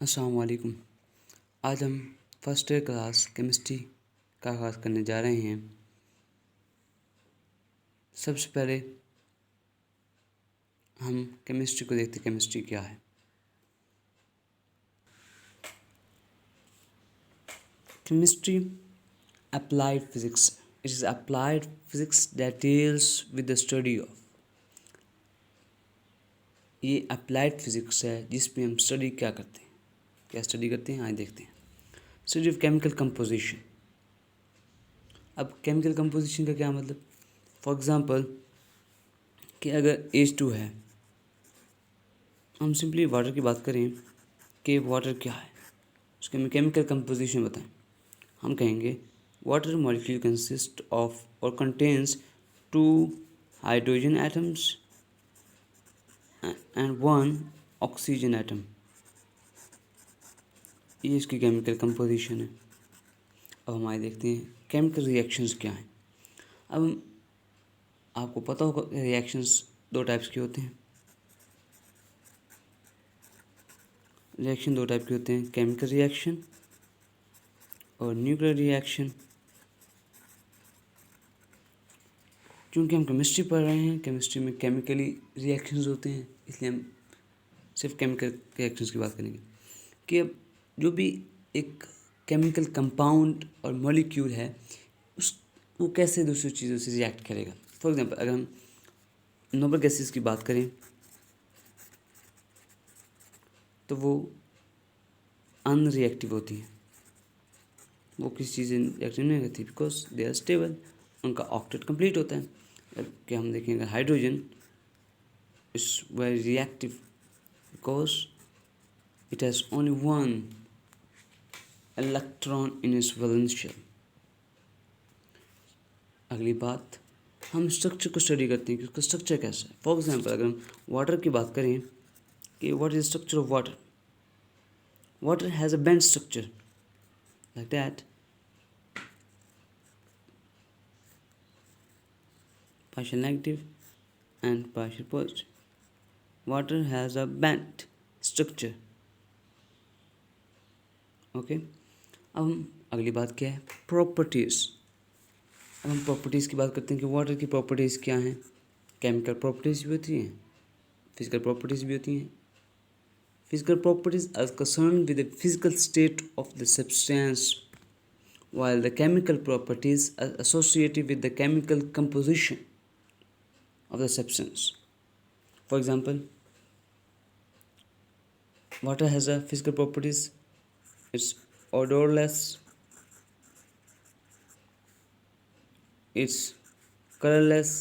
अस्सलाम वालेकुम। आज हम फर्स्ट ईयर क्लास केमिस्ट्री का आगाज़ करने जा रहे हैं। सबसे पहले हम केमिस्ट्री को देखते हैं, केमिस्ट्री क्या है। Chemistry applied physics. It is applied physics that deals with the study of। ये अप्लाइड फिजिक्स है जिसमें हम स्टडी क्या करते हैं। क्या स्टडी करते हैं आइए देखते हैं। Study of chemical composition. अब केमिकल कंपोजिशन का क्या मतलब, फॉर एग्जांपल कि अगर H2 है, हम सिंपली वाटर की बात करें कि वाटर क्या है, उसके हमें केमिकल कंपोजिशन बताएं। हम कहेंगे वाटर मॉलिक्यूल कंसिस्ट ऑफ और contains 2 hydrogen atoms and 1 oxygen atom. ये इसकी केमिकल कंपोजिशन है। अब हमारे देखते हैं केमिकल रिएक्शंस क्या हैं। अब आपको पता होगा रिएक्शंस दो टाइप्स के होते हैं। रिएक्शन दो टाइप के होते हैं, केमिकल रिएक्शन और न्यूक्लियर रिएक्शन। क्योंकि हम केमिस्ट्री पढ़ रहे हैं, केमिस्ट्री में केमिकली रिएक्शंस होते हैं, इसलिए हम सिर्फ केमिकल रिएक्शंस की बात करेंगे कि अब जो भी एक केमिकल कंपाउंड और मॉलिक्यूल है वो कैसे दूसरी चीज़ों से रिएक्ट करेगा। फॉर एग्जांपल अगर हम नोबल गैसेस की बात करें तो वो अनरिएक्टिव होती हैं, वो किसी चीज़ से रिएक्टिव नहीं रहती बिकॉज दे आर स्टेबल, उनका ऑक्टेट कंप्लीट होता है। जबकि हम देखेंगे hydrogen is very reactive because it has only one electron in its valence shell. अगली बात, हम स्ट्रक्चर को स्टडी करते हैं कि उसका स्ट्रक्चर कैसा है। फॉर एग्जांपल अगर हम वाटर की बात करें कि what is structure of water, water has a bend structure like that, partial negative and partial positive. Water has a bent structure. Okay, अब हम अगली बात क्या है, प्रॉपर्टीज़। अब हम प्रॉपर्टीज़ की बात करते हैं कि वाटर की प्रॉपर्टीज़ क्या हैं। केमिकल प्रॉपर्टीज़ भी होती हैं, फिजिकल प्रॉपर्टीज़ भी होती हैं। Physical properties are concern with the physical state of the substance while the chemical properties are associated with the chemical composition of the substance. For example, water has a physical properties, it's odorless, it's colorless,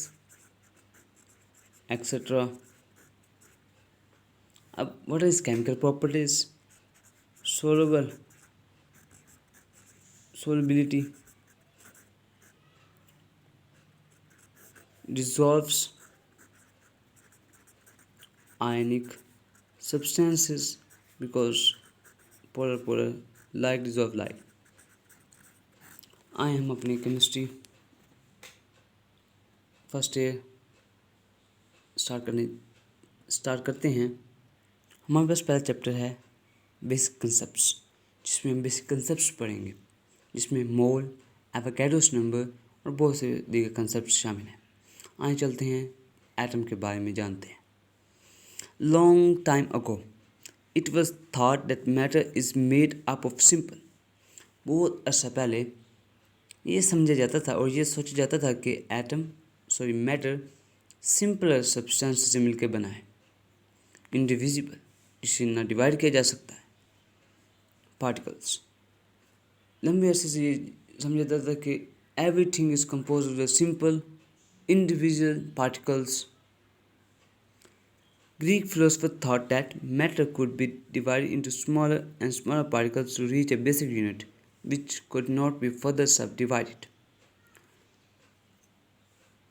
etc. What is chemical properties? Soluble, solubility, dissolves, ionic substances because polar like dissolve like। आए हम अपनी chemistry first year start करते हैं। हमारे पास पहला chapter है basic concepts, जिसमें हम बेसिक कंसेप्ट्स पढ़ेंगे, जिसमें मोल, एवोगैड्रोस नंबर और बहुत से दीगर कंसेप्ट्स शामिल हैं। आइए चलते हैं एटम के बारे में जानते हैं। Long time ago it was thought that matter is made up of simple. बहुत अर्सा पहले ये समझा जाता था और ये सोचा जाता था कि मैटर सिंपलर सब्सटेंस से मिलकर बना है, इंडिविजिबल, जिसे ना डिवाइड किया जा सकता है। पार्टिकल्स, लंबे अरसे से ये समझा जाता था कि everything is compose of simple individual particles. Greek philosophers thought that matter could be divided into smaller and smaller particles to reach a basic unit, which could not be further subdivided.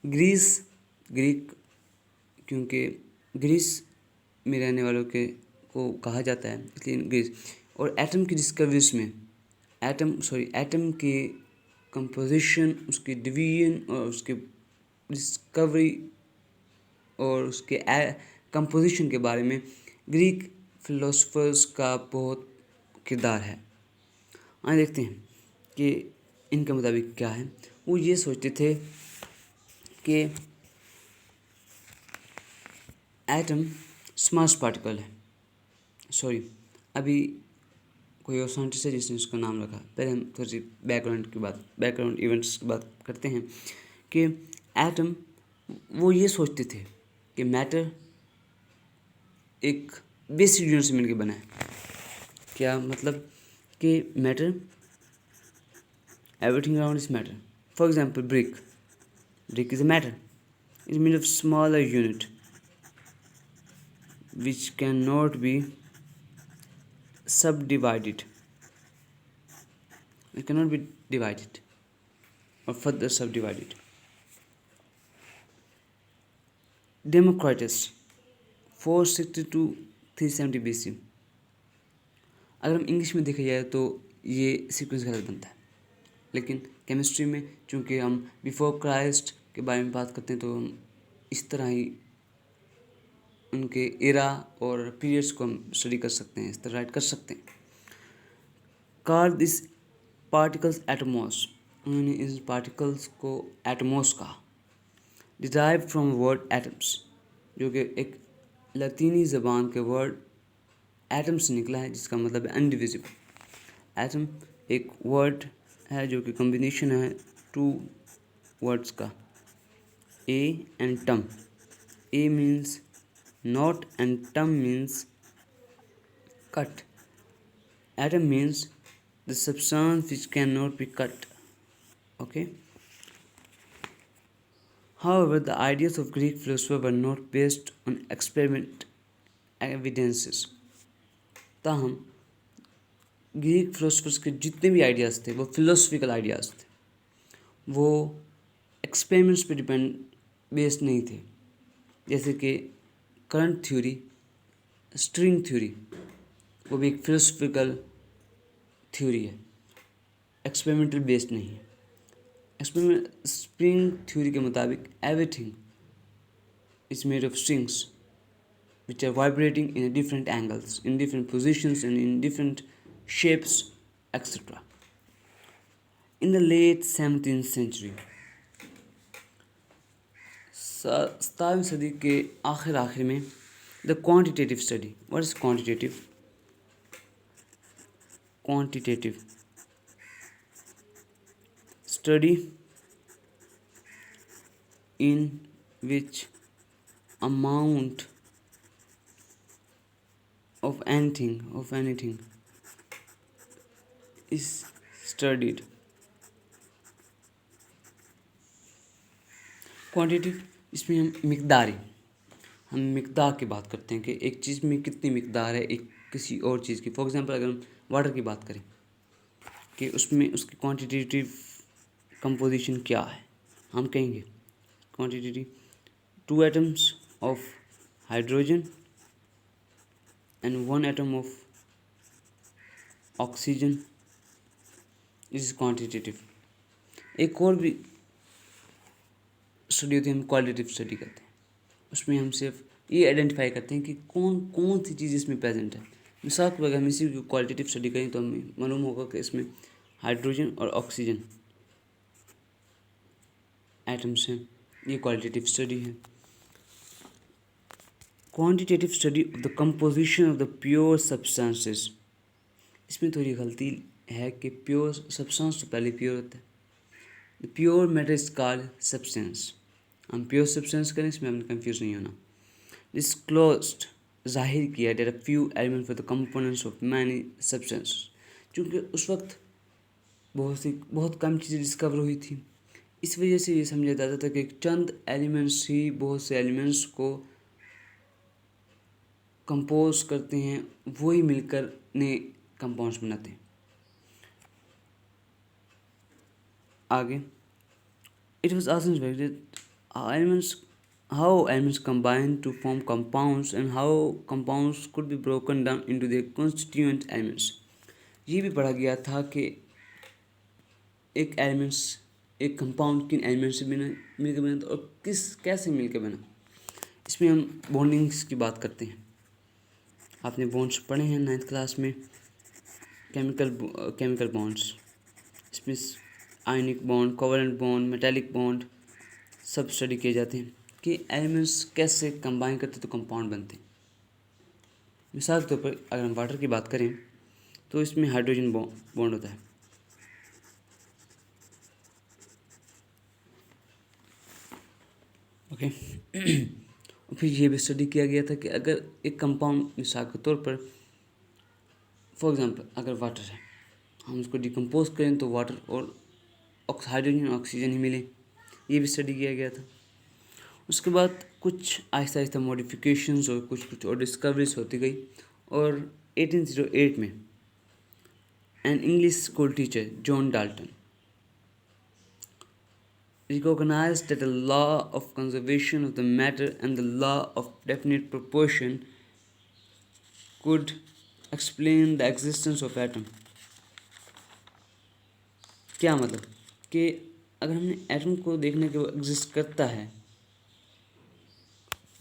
Greek, क्योंकि Greece में रहने वालों को कहा जाता है, इसलिए Greece. और एटम की डिस्कवरीज में एटम की कंपोजिशन, उसकी डिवीजन और उसके डिस्कवरी और उसके कंपोजिशन के बारे में ग्रीक फिलोसफर्स का बहुत किरदार है। आइए देखते हैं कि इनके मुताबिक क्या है। वो ये सोचते थे कि एटम स्मॉलेस्ट पार्टिकल है। सॉरी, अभी कोई और साइंटिस्ट है जिसने उसका नाम रखा। पहले हम थोड़ी सी बैकग्राउंड इवेंट्स की बात करते हैं कि एटम, वो ये सोचते थे कि मैटर एक बेसिक यूनिट से मिलकर बना है। क्या मतलब कि matter, everything around is matter. For example brick is a matter. It's made of smaller unit which cannot be subdivided. It cannot be divided or further subdivided. Democritus 460 to 370 BC। अगर हम English में देखा जाए तो ये sequence गलत बनता है, लेकिन केमिस्ट्री में चूँकि हम बिफोर क्राइस्ट के बारे में बात करते हैं तो हम इस तरह ही उनके एरा और पीरियड्स को हम स्टडी कर सकते हैं, इस तरह राइट कर सकते हैं। कॉल दिस पार्टिकल्स एटमॉस, उन्होंने इस पार्टिकल्स को एटमॉस कहा। डिराइव फ्रॉम वर्ड एटम्स, जो कि एक लतीनी ज़बान के वर्ड एटम से निकला है, जिसका मतलब है अनडिविजिबल। एटम एक वर्ड है जो कि कॉम्बिनेशन है टू वर्ड्स का, ए एंड टम। ए मीन्स नॉट एंड टम means cut. Atom means the substance which cannot be cut. Okay. However, the ideas of Greek philosophers were not based on experiment evidences. ताहम Greek philosophers के जितने भी ideas थे वो philosophical ideas थे, वो experiments पे डिपेंड बेस्ड नहीं थे। जैसे कि करंट थ्योरी, स्ट्रिंग थ्योरी, वो भी एक फिलोसफिकल थ्योरी है, एक्सपेरिमेंटल बेस्ड नहीं है। एक्सपेरिमेंट स्ट्रिंग थ्योरी के मुताबिक everything is made of strings which are vibrating in different angles, in different positions and in different shapes, etc. In the late 17th century, 17वीं सदी के आखिर में, the quantitative study. What is quantitative? Quantitative study in which amount of anything is studied. Quantitative, इसमें हम मिकदार की बात करते हैं कि एक चीज़ में कितनी मिकदार है एक किसी और चीज़ की। फॉर एग्जांपल अगर हम वाटर की बात करें कि उसमें उसकी क्वांटिटेटिव कंपोजिशन क्या है, हम कहेंगे quantitative 2 atoms of hydrogen and 1 atom of oxygen is quantitative. एक और भी स्टडी होती है, हम क्वालिटेटिव स्टडी करते हैं। उसमें हम सिर्फ ये आइडेंटिफाई करते हैं कि कौन सी चीज़ इसमें प्रेजेंट है। मिसाल के अगर हम इसी की क्वालिटेटिव स्टडी करें तो हमें मालूम होगा कि इसमें हाइड्रोजन और ऑक्सीजन एटम्स हैं। ये क्वालिटेटिव स्टडी है। Quantitative study of the composition of the pure substances, इसमें थोड़ी गलती है कि प्योर सब्सटेंस तो पहले प्योर होता है। The pure matter is called substance. हम प्योर सब्सटेंस करें, इसमें हमें कंफ्यूज नहीं होना। डिस्क्लोज्ड, जाहिर किया, there are few element for the components of many substance. चूँकि उस वक्त बहुत कम चीज़ें डिस्कवर हुई थी, इस वजह से ये समझा जाता था कि चंद एलिमेंट्स ही बहुत से एलिमेंट्स को कंपोज करते हैं, वही मिलकर नए कंपाउंड्स बनाते हैं। आगे, it was also expected how elements combine to form compounds and how compounds could be broken down into their constituent elements. ये भी पढ़ा गया था कि एक कंपाउंड किन एलिमेंट्स से मिलकर बना और कैसे मिलकर बना। इसमें हम बॉन्डिंग्स की बात करते हैं। आपने बॉन्ड्स पढ़े हैं 9th क्लास में। केमिकल बॉन्ड्स, इसमें ionic bond, covalent bond, metallic bond सब स्टडी किए जाते हैं कि एलिमेंट्स कैसे कंबाइन करते तो कंपाउंड बनते हैं। मिसाल के तौर पर अगर हम वाटर की बात करें तो इसमें हाइड्रोजन बॉन्ड होता है। ओके और फिर ये भी स्टडी किया गया था कि अगर एक कंपाउंड, मिसाल के तौर पर फॉर एग्जांपल अगर वाटर है, हम उसको डिकम्पोज करें तो वाटर और हाइड्रोजन और ऑक्सीजन ही मिले, ये भी स्टडी किया गया था। उसके बाद कुछ आहिस्ता आहिस्ता मॉडिफिकेशंस और कुछ और डिस्कवरीज होती गई और 1808 में an English school teacher John Dalton recognized that the law of conservation of the matter and the law of definite proportion could explain the existence of atom। क्या मतलब कि अगर हमने एटम को देखने के वो एग्जिस्ट करता है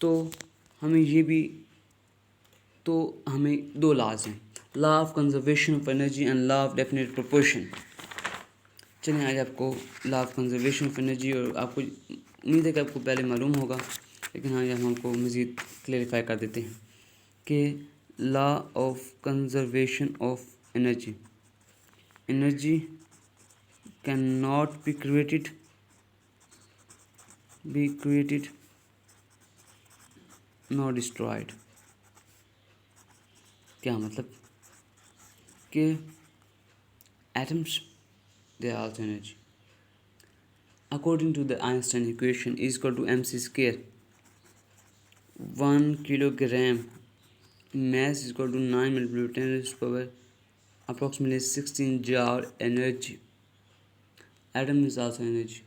तो हमें दो लॉज हैं, law of conservation of energy and law of definite proportion. चलिए आज आपको law of conservation of energy, और आपको उम्मीद है कि आपको पहले मालूम होगा, लेकिन आज हम आपको मज़ीद क्लेरिफाई कर देते हैं कि law of conservation of energy, energy can not be created nor destroyed। क्या मतलब कि atoms they are also energy। According to the Einstein equation is equal to mc square, 1 kilogram mass is equal to 9 multiplied by 10 raised to power approximately 16 joule energy। Atom is also energy।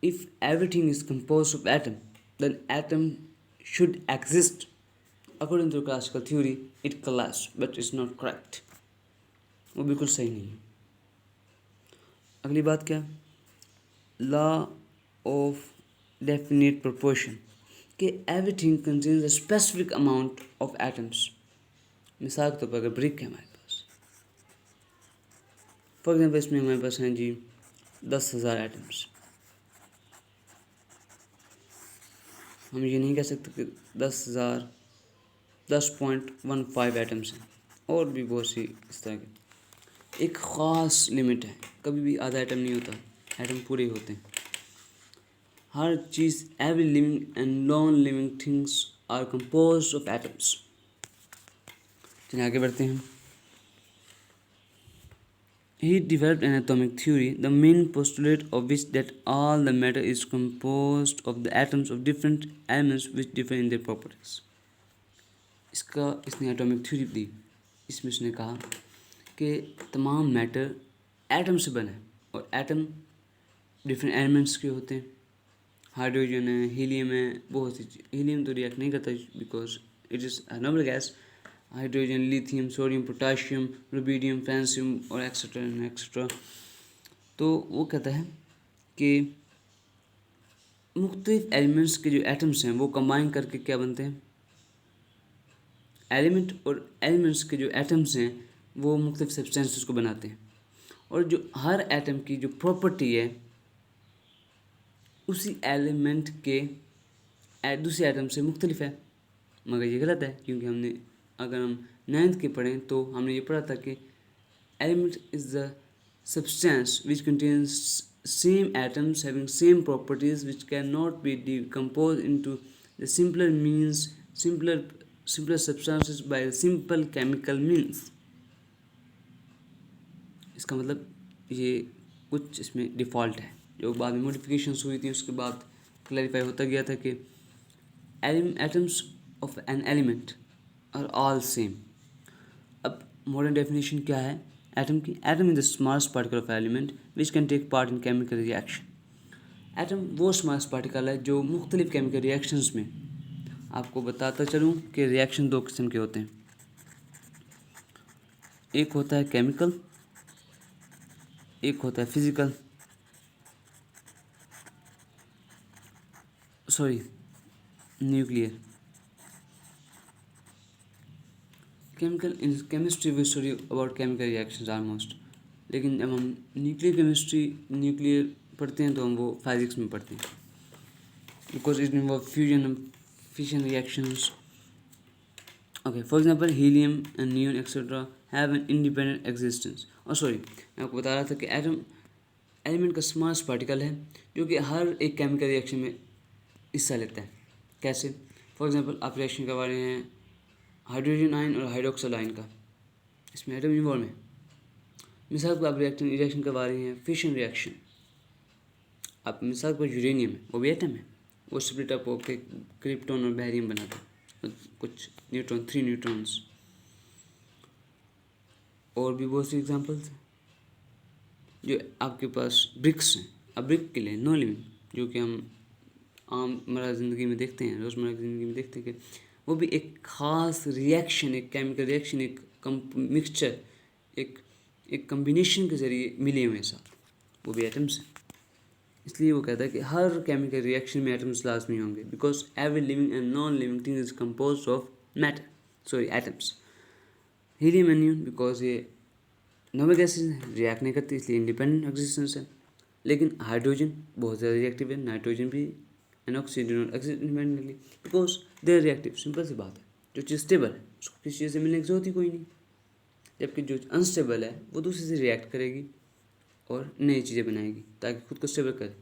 If everything is composed of atom, then atom should exist। According to classical theory, it collapsed, but it's not correct। वो बिल्कुल सही नहीं है। अगली बात क्या, law of definite proportion कि everything contains a specific amount of atoms. मिसाल के तौर पर अगर ब्रिक है हमारे पास, फॉर एग्जाम्पल इसमें हमारे पास हैं जी 10,000 एटम्स। हम ये नहीं कह सकते कि 10,000 10.15 एटम्स हैं, और भी बहुत सी इस तरह के एक ख़ास लिमिट है, कभी भी आधा एटम नहीं होता, एटम पूरे ही होते हैं। हर चीज़, every living and non living things are composed of atoms. चलिए आगे बढ़ते हैं। He developed an atomic theory, the main postulate of which that all the matter is composed of the atoms of different elements which differ in their properties। इसने atomic theory दी। इसमें उसने कहा कि तमाम मैटर एटम से बना है, और एटम डिफरेंट एलिमेंट्स के होते हैं। हाइड्रोजन है, हीलियम है, बहुत सी चीज़। हीलियम तो रिएक्ट नहीं करता because it is a noble gas. Hydrogen, lithium, sodium, potassium, rubidium, francium और एक्सेट्रा एंड एक्सेट्रा। तो वो कहता है कि मुख्तलिफ एलिमेंट्स के जो एटम्स हैं वो कंबाइन करके क्या बनते हैं, एलिमेंट, और एलिमेंट्स के जो एटम्स हैं वो मुख्तलिफ सब्सटेंसेस को बनाते हैं, और जो हर एटम की जो प्रॉपर्टी है उसी एलिमेंट के दूसरे एटम से मुख्तलिफ है। मगर ये गलत है, क्योंकि हमने अगर हम 9th के पढ़ें तो हमने ये पढ़ा था कि element is the substance which contains same atoms having same properties which cannot be decomposed into the simpler substances by simple chemical means। इसका मतलब ये कुछ इसमें डिफ़ॉल्ट है, जो बाद में मॉडिफिकेशंस हुई थी उसके बाद क्लैरिफाई होता गया था कि atoms of an element are all same. अब मॉडर्न डेफिनेशन क्या है एटम की, atom is the smallest particle of element which can take part in chemical reaction. Atom वो स्मॉलेस्ट पार्टिकल है जो मुख्तलिफ केमिकल रिएक्शंस में, आपको बताता चलूँ कि रिएक्शन दो किस्म के होते हैं, एक होता है केमिकल, एक होता है physical, nuclear. Chemical in chemistry we study about chemical reactions almost, लेकिन जब हम न्यूक्लियर केमिस्ट्री न्यूक्लियर पढ़ते हैं तो हम वो फिजिक्स में पढ़ते हैं, because it involve fusion fission reactions. Okay, for example helium and neon etcetera have an independent existence. और सॉरी, मैं आपको बता रहा था कि एटम एलिमेंट का स्मॉलेस्ट पार्टिकल है जो कि हर एक केमिकल रिएक्शन में हिस्सा लेता है. कैसे? फॉर एग्जांपल आप रिएक्शन करवा रहे हैं हाइड्रोजन आयन और हाइड्रोक्साइड आयन का, इसमें एटम इन्वॉल्व है. मिसाल को आप रिएक्शन करवा रहे हैं फिशन रिएक्शन, आप मिसाल को यूरेनियम है, वो भी एटम है, वो स्प्लिट अप होकर क्रिप्टॉन और बैरियम बनाता है, कुछ न्यूट्रॉन 3 न्यूट्रॉन्स. और भी बहुत सी एग्जांपल्स हैं. जो आपके पास ब्रिक्स हैं, अब ब्रिक के लिए नॉन लिविंग, जो कि हम आम मरा ज़िंदगी में देखते हैं, रोज़मर्रा की ज़िंदगी में देखते हैं कि वो भी एक ख़ास रिएक्शन, एक केमिकल रिएक्शन, एक मिक्सचर, एक कम्बिनेशन के ज़रिए मिले हुए हैं साथ, वो भी एटम्स हैं. इसलिए वो कहता है कि हर केमिकल रिएक्शन में एटम्स लाजमी होंगे, because every living and non living thing is compose of matter, sorry atoms. Helium and neon because ये नॉर्मल गैसेज रिएक्ट नहीं करती, इसलिए इंडिपेंडेंट एग्जिस्टेंस है. लेकिन हाइड्रोजन बहुत ज़्यादा रिएक्टिव है, नाइट्रोजन भी, and oxygen exist independently because they are reactive. Simple सी बात है, जो चीज़ स्टेबल है उसको किसी चीज़ से मिलने की जरूरत ही कोई नहीं, जबकि जो अनस्टेबल है वो दूसरे से रिएक्ट करेगी और नई चीज़ें बनाएगी ताकि खुद को स्टेबल करे.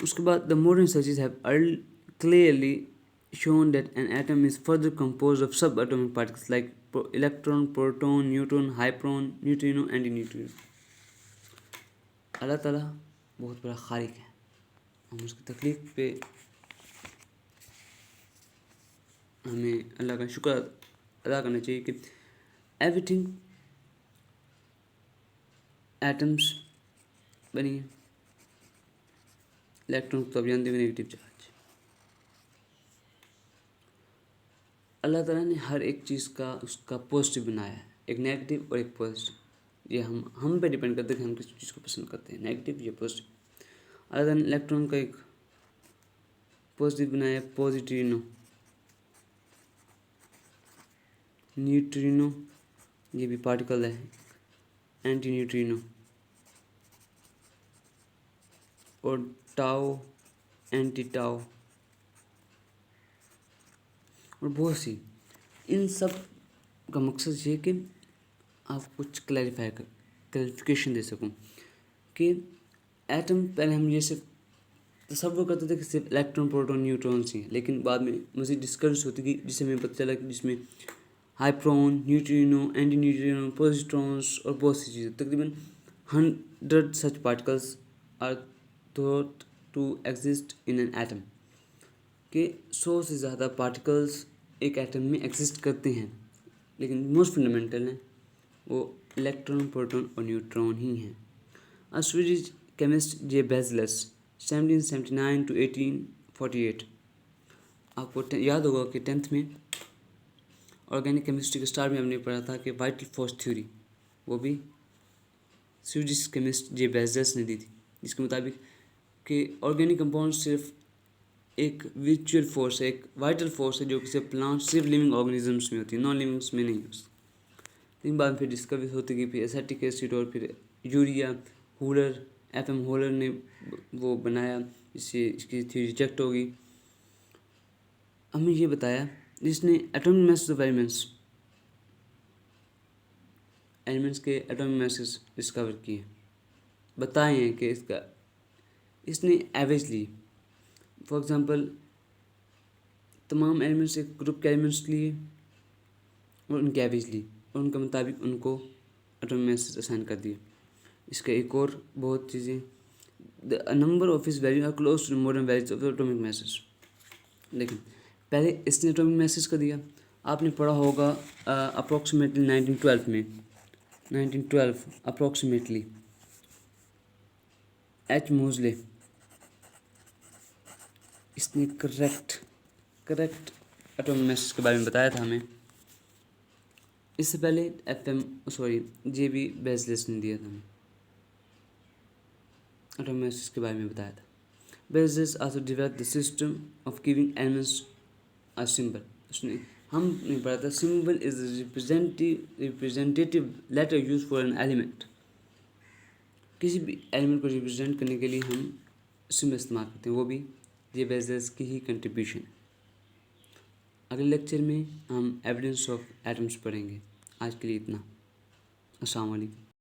उसके बाद the modern researches have clearly shown that an atom is further composed of subatomic particles like electron, proton, neutron, hypron, neutrino, antineutrino. अल्लाह ताला बहुत बड़ा खालिक है, हम उसकी तकलीफ पे हमें अल्लाह का शुक्र अदा करना चाहिए कि एवरीथिंग एटम्स बनी है. इलेक्ट्रॉन तो अब जानते हुए नेगेटिव चार्ज. अल्लाह ताला ने हर एक चीज़ का उसका पॉजिटिव बनाया है, एक नेगेटिव और एक पॉजिटिव. ये हम पे डिपेंड करते हैं कि हम किस चीज़ को पसंद करते हैं, नेगेटिव या पॉजिटिव. अल्लाह ताला ने इलेक्ट्रॉन का एक पॉजिटिव बनाया, पॉजिट्रिनो. न्यूट्रिनो ये भी पार्टिकल है, एंटी न्यूट्रिनो. और टाओ, एंटी टाओ और बहुत सी. इन सब का मकसद ये कि आप कुछ क्लैरिफिकेशन दे सकूं कि एटम पहले हम ये सिर्फ तसव्वुर करते थे कि सिर्फ इलेक्ट्रॉन, प्रोटॉन, न्यूट्रॉन्स ही हैं, लेकिन बाद में मज़ीद डिस्कस होती गई जिससे हमें पता चला कि जिसमें hyperon, neutrino, anti neutrino, positrons और बहुत सी चीज़ें, तकरीबन 100 such particles are thought to exist in an atom. के 100 से ज़्यादा पार्टिकल्स एक एटम में एग्जिस्ट करते हैं, लेकिन मोस्ट फंडामेंटल हैं वो इलेक्ट्रॉन, प्रोटॉन और न्यूट्रॉन ही हैं. A Swedish chemist J Berzelius 1779 to 1848. आपको याद होगा कि 10th में ऑर्गेनिक केमिस्ट्री के स्टार्ट में हमने पढ़ा था कि वाइटल फोर्स थ्योरी, वो भी स्वीडिश केमिस्ट जे बेजलस ने दी थी, जिसके मुताबिक कि ऑर्गेनिक कंपाउंड सिर्फ एक विचुअल फोर्स है, एक वाइटल फोर्स है जो कि सिर्फ प्लांट, सिर्फ लिविंग ऑर्गेनिजम्स में होती है, नॉन लिविंग्स में नहीं होती. लेकिन बाद में फिर डिस्कवरी होती गई, फिर एसिटिक एसिड और फिर यूरिया. Huller, FM. हूलर ने वो बनाया, इससे इसकी थ्योरी रिजेक्ट हो गई. हमें ये बताया जिसने एटॉमिक मैसेज ऑफ एलिमेंट्स के एटॉमिक मैसेज डिस्कवर किए, बताए हैं कि इसने एवरेज ली. फॉर एग्ज़ाम्पल तमाम एलिमेंट्स, एक ग्रुप के एलिमेंट्स लिए और उनकी एवरेज ली और उनके मुताबिक उनको एटॉमिक मैसेज असाइन कर दिए. इसका एक और बहुत चीज़ें, the number of his value are close to modern values of atomic masses. लेकिन पहले इसने एटॉमिक मैसेज का दिया, आपने पढ़ा होगा अप्रॉक्सीमेटली 1912 में, 1912 अप्रॉक्सीमेटली एच मोजले, इसने करेक्ट एटॉमिक मैसेज के बारे में बताया था हमें. इससे पहले जे बी बेजलेस ने दिया था हमें, एटॉमिक मैसेज के बारे में बताया था. Berzelius also developed the system of giving elements a symbol. उसने हम नहीं पढ़ा था symbol is representative letter use for an element. किसी भी एलिमेंट को रिप्रेजेंट करने के लिए हम सिंबल इस्तेमाल करते हैं, वो भी ये बेजल्स की ही कंट्रीब्यूशन। अगले लेक्चर में हम एविडेंस ऑफ एटम्स पढ़ेंगे। आज के लिए इतना। अस्सलाम वालेकुम।